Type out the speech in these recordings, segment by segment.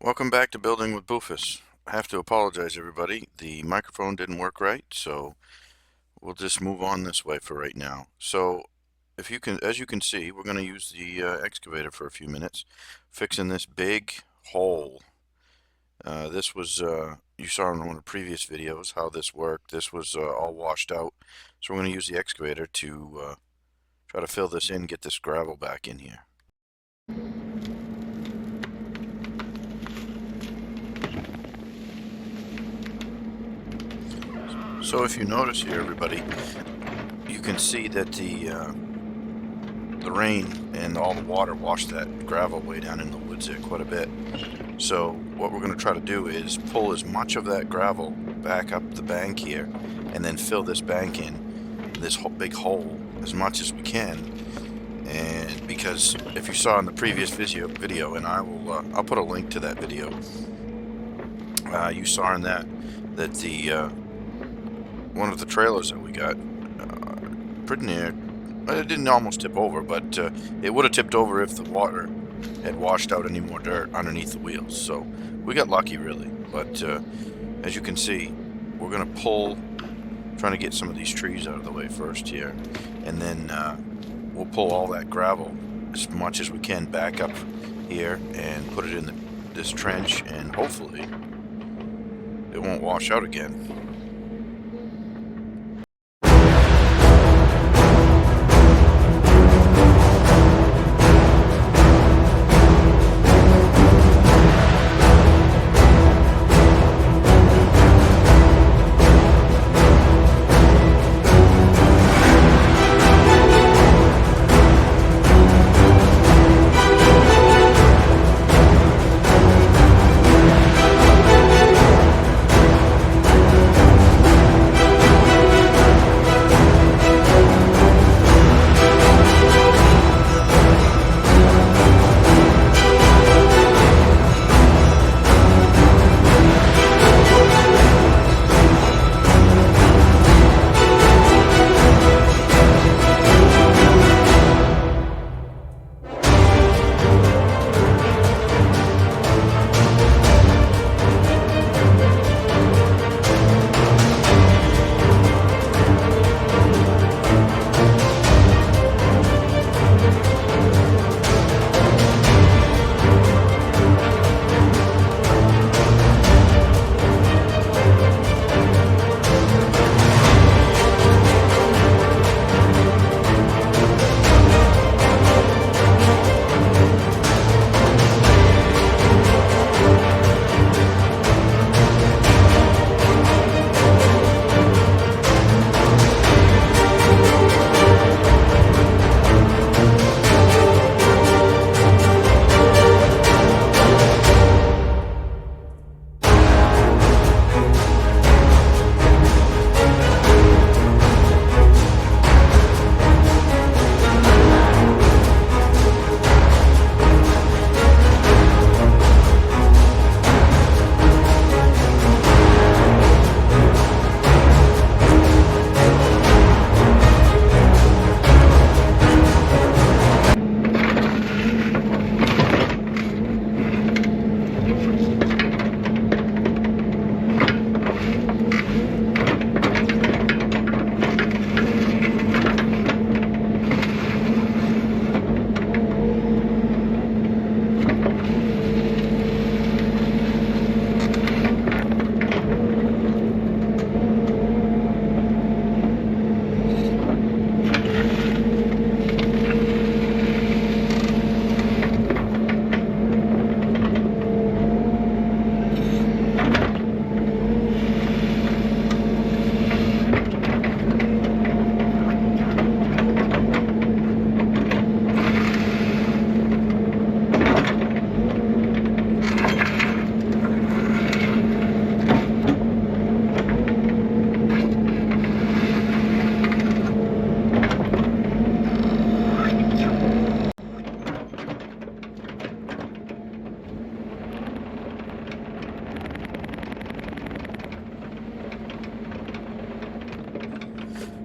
Welcome back to Building with Boofus. I have to apologize, everybody. The microphone didn't work right, so we'll just move on this way for right now. So, if you can, as you can see, we're going to use the excavator for a few minutes, fixing this big hole. This was, you saw in one of the previous videos how this worked. This was all washed out, so we're going to use the excavator to try to fill this in, get this gravel back in here. So if you notice here, everybody, you can see that the rain and all the water washed that gravel way down in the woods there quite a bit. So what we're going to try to do is pull as much of that gravel back up the bank here and then fill this bank in, this big hole, as much as we can. And because if you saw in the previous video, and I'll put a link to that video, you saw in that the one of the trailers that we got pretty near, it didn't almost tip over, but it would have tipped over if the water had washed out any more dirt underneath the wheels. So we got lucky, really. But as you can see, we're going to pull, trying to get some of these trees out of the way first here, and then we'll pull all that gravel as much as we can back up here and put it in this trench, and hopefully it won't wash out again.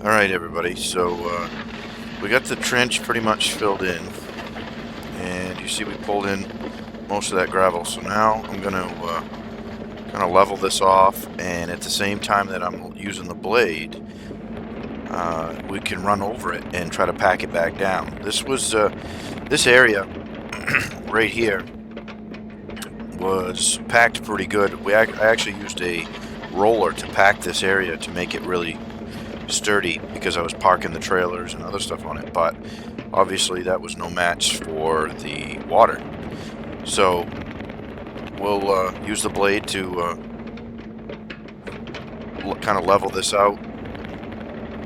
Alright, everybody, so we got the trench pretty much filled in, and you see we pulled in most of that gravel. So now I'm going to kind of level this off, and at the same time that I'm using the blade, we can run over it and try to pack it back down. This was this area right here was packed pretty good. I actually used a roller to pack this area to make it really sturdy because I was parking the trailers and other stuff on it, but obviously that was no match for the water. So we'll use the blade to kind of level this out,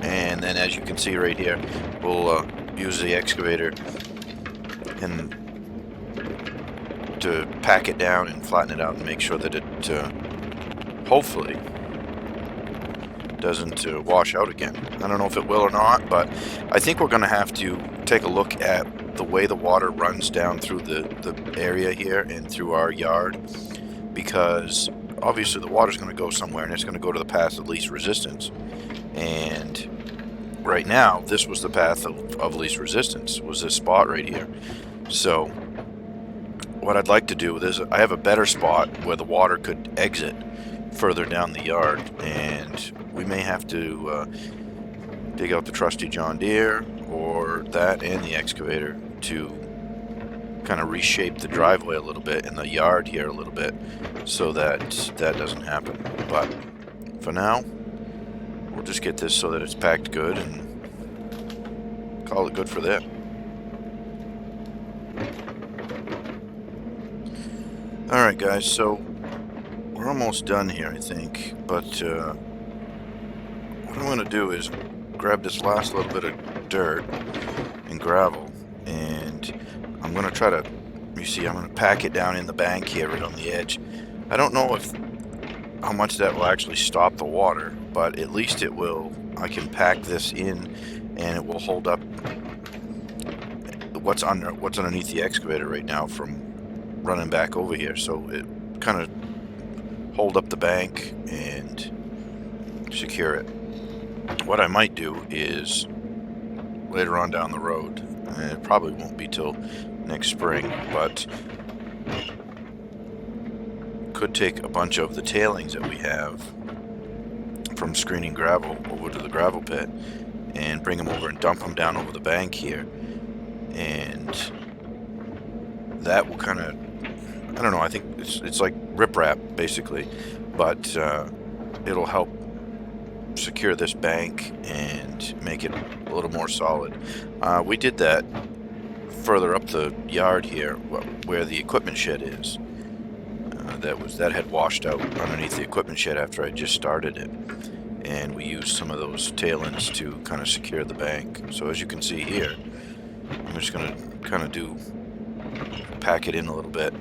and then as you can see right here, we'll use the excavator and to pack it down and flatten it out and make sure that it hopefully doesn't wash out again. I don't know if it will or not, but I think we're going to have to take a look at the way the water runs down through the area here and through our yard, because obviously the water's going to go somewhere and it's going to go to the path of least resistance. And right now, this was the path of least resistance, was this spot right here. So what I'd like to do is, I have a better spot where the water could exit further down the yard, and we may have to dig out the trusty John Deere or that and the excavator to kind of reshape the driveway a little bit and the yard here a little bit so that that doesn't happen. But for now, we'll just get this so that it's packed good and call it good for that. Alright guys, so we're almost done here, I think, but what I'm going to do is grab this last little bit of dirt and gravel, and I'm going to try to, you see, I'm going to pack it down in the bank here right on the edge. I don't know how much that will actually stop the water, but at least it will. I can pack this in and it will hold up what's underneath the excavator right now from running back over here, so it kind of hold up the bank and secure it. What I might do is later on down the road, and it probably won't be till next spring, but could take a bunch of the tailings that we have from screening gravel over to the gravel pit and bring them over and dump them down over the bank here, and that will kind of, I don't know, I think it's like riprap basically, but it'll help secure this bank and make it a little more solid. We did that further up the yard here where the equipment shed is. That had washed out underneath the equipment shed after I just started it, and we used some of those tailings to kind of secure the bank. So as you can see here, I'm just going to kind of pack it in a little bit,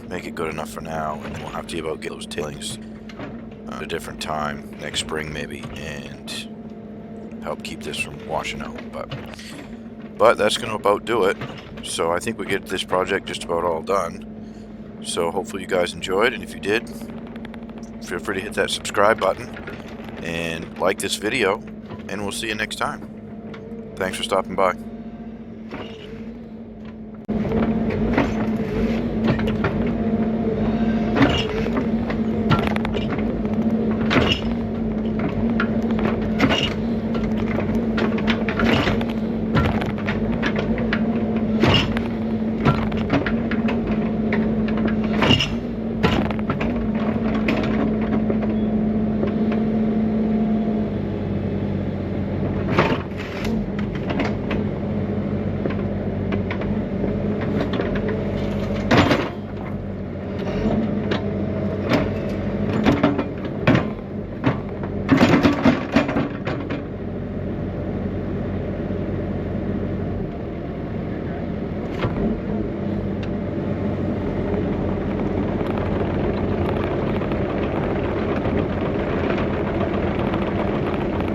make it good enough for now, and then we'll have to get those tailings at a different time, next spring maybe, and help keep this from washing out. But that's going to about do it. So I think we get this project just about all done. So hopefully you guys enjoyed, and if you did, feel free to hit that subscribe button and like this video, and we'll see you next time. Thanks for stopping by.